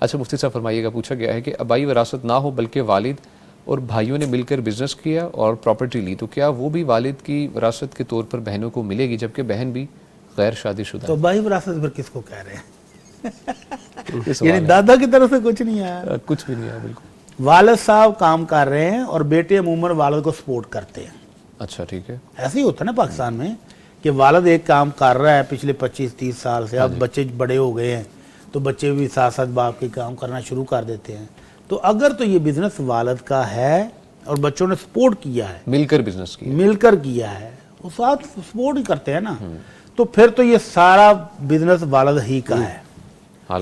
اچھا مفتی صاحب فرمائیے گا، پوچھا گیا ہے کہ آبائی وراثت نہ ہو بلکہ والد اور بھائیوں نے مل کر بزنس کیا اور پراپرٹی لی، تو کیا وہ بھی والد کی وراثت کے طور پر بہنوں کو ملے گی جبکہ بہن بھی غیر شادی شدہ تو آبائی وراثت پر کس کو کہہ رہے ہیں؟ ہے؟ یعنی دادا کی طرف سے کچھ نہیں آیا، کچھ بھی نہیں ہے بالکل. والد صاحب کام کر رہے ہیں اور بیٹے عموماً والد کو سپورٹ کرتے ہیں. اچھا ٹھیک ہے. ایسے ہی ہوتا ہے نا پاکستان میں کہ والد ایک کام کر رہا ہے پچھلے 25-30 سال سے، اب بچے بڑے ہو گئے ہیں تو بچے بھی ساتھ ساتھ باپ کے کام کرنا شروع کر دیتے ہیں. تو اگر تو یہ بزنس والد کا ہے اور بچوں نے سپورٹ کیا ہے، مل کر بزنس کی، مل کر کیا ہے، وہ ساتھ سپورٹ ہی کرتے ہیں نا، تو پھر تو یہ سارا بزنس والد ہی کا ہے،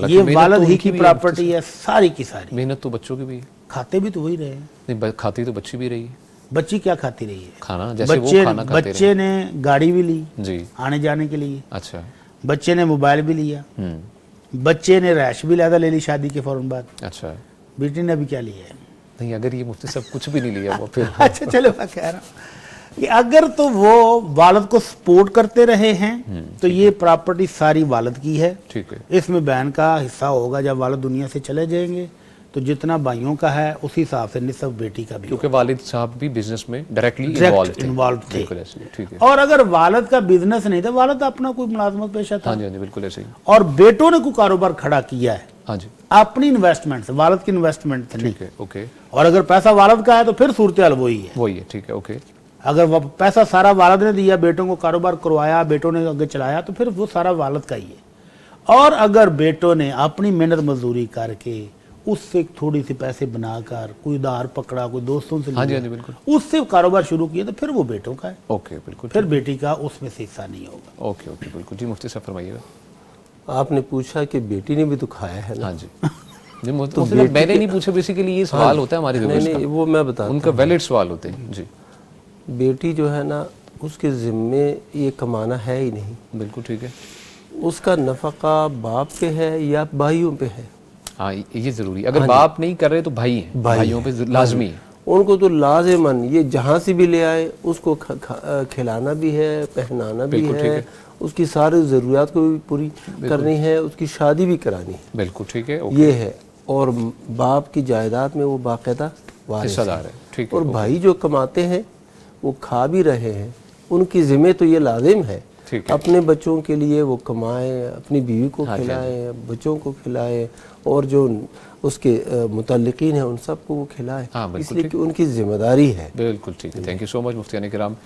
یہ والد ہی کی پراپرٹی ہے ساری کی ساری. محنت تو بچوں کی بھی ہے، کھاتے بھی تو وہی رہے ہیں. نہیں کھاتی تو بچی بھی رہی ہے. بچی کیا کھاتی رہی ہے؟ کھانا، جیسے وہ کھانا کھاتے رہے. بچے نے گاڑی بھی لی جی آنے جانے کے لیے، اچھا. بچے نے موبائل بھی لیا، بچے نے ریش بھی لہذا لے لی شادی کے فوراً بعد. اچھا. بیٹی نے ابھی کیا لیا ہے؟ نہیں اگر یہ مفتی صاحب کچھ بھی نہیں لیا وہ پھر اچھا چلو میں کہہ رہا ہوں کہ اگر تو وہ والد کو سپورٹ کرتے رہے ہیں تو یہ پراپرٹی ساری والد کی ہے. ٹھیک ہے. اس میں بہن کا حصہ ہوگا جب والد دنیا سے چلے جائیں گے، تو جتنا بھائیوں کا ہے اسی حساب سے نصف بیٹی کا بھی، کیونکہ والد صاحب بھی بزنس میں ڈائریکٹلی انوالو تھے. بالکل ایسے ہی. ٹھیک ہے. اور اگر والد کا بزنس نہیں تھا، والد اپنا کوئی ملازمت پیشہ تھا، ہاں جی ہاں جی بالکل ایسے ہی. اور بیٹوں نے کوئی کاروبار کھڑا کیا ہے ہاں جی اپنی انویسٹمنٹ سے، والد کی انویسٹمنٹ سے نہیں. ٹھیک ہے. اوکے. اور اگر پیسہ والد کا ہے تو پھر صورتحال وہی ہے. وہی ہے. ٹھیک ہے. اوکے. اگر وہ پیسہ سارا والد نے دیا، بیٹوں کو کاروبار کروایا، بیٹوں نے آگے چلایا، تو پھر وہ سارا والد کا ہی ہے. اور اگر بیٹوں نے اپنی محنت مزدوری کر کے اس سے تھوڑی سی پیسے بنا کر کوئی ادھار پکڑا، کوئی دوستوں سے ہاں جی لیا، ہاں جی بالکل. اس سے کاروبار شروع کیا، تو پھر وہ بیٹوں کا ہے، اوکے بالکل. پھر بیٹی کا اس میں سے حصہ نہیں ہوگا. اوکے اوکے بالکل. جی مفتی صاحب فرمائیے گا. آپ نے پوچھا کہ بیٹی نے بھی تو کھایا ہے نا. ہاں جی. میں نے نہیں پوچھا، بیسیکلی یہ سوال ہوتا ہے ہماری ویورز کا، نہیں وہ میں بتا ان کا ویلڈ سوال ہوتے ہیں. جی بیٹی جو ہے نا اس کے ذمے یہ کمانا ہے ہی نہیں. بالکل ٹھیک ہے. اس کا نفقہ باپ پہ ہے یا بھائیوں پہ ہے. ہاں یہ ضروری ہے. اگر باپ نہیں کر رہے تو بھائی ہیں، بھائیوں پہ لازمی ہے. ان کو تو لازماً یہ جہاں سے بھی لے آئے اس کو کھلانا بھی ہے، پہنانا بھی ہے، اس کی ساری ضروریات کو بھی پوری کرنی ہے، اس کی شادی بھی کرانی ہے. بالکل ٹھیک ہے. یہ ہے. اور باپ کی جائیداد میں وہ باقاعدہ وارث حصہ دار ہے. ٹھیک ہے. اور بھائی جو کماتے ہیں وہ کھا بھی رہے ہیں، ان کی ذمہ تو یہ لازم ہے اپنے بچوں کے لیے وہ کمائیں، اپنی بیوی کو کھلائیں، بچوں کو کھلائیں، اور جو اس کے متعلقین ہیں ان سب کو وہ کھلائیں، اس لیے کہ ان کی ذمہ داری ہے. بالکل ٹھیک ہے. تھینک یو سو مچ مفتیان کرام.